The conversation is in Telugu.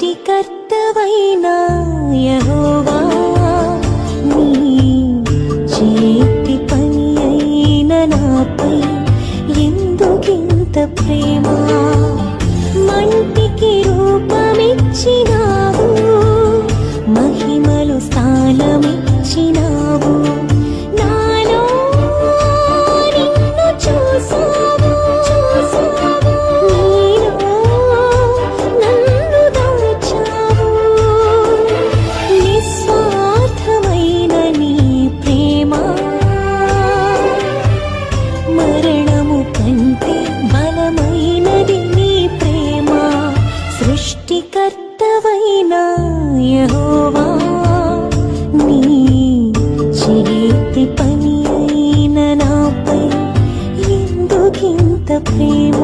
సృష్టికర్తవైనా యెహోవా నీ చేతి పని అయిన నాపై ఎందుకింత ప్రేమ మంటికి రూపమిచ్చినావు మహిమలు స్థానమిచ్చినావు నాలో నిన్ను చూసావు నీలో నన్ను దాచావు నిస్వార్థమైన నీ ప్రేమ మరణము కంటే బలమైనది నీ ప్రేమ సృష్టికర్తవైన యెహోవా నీ చేతి పని అయిన నాపై ఎందుకింత ప్రేమ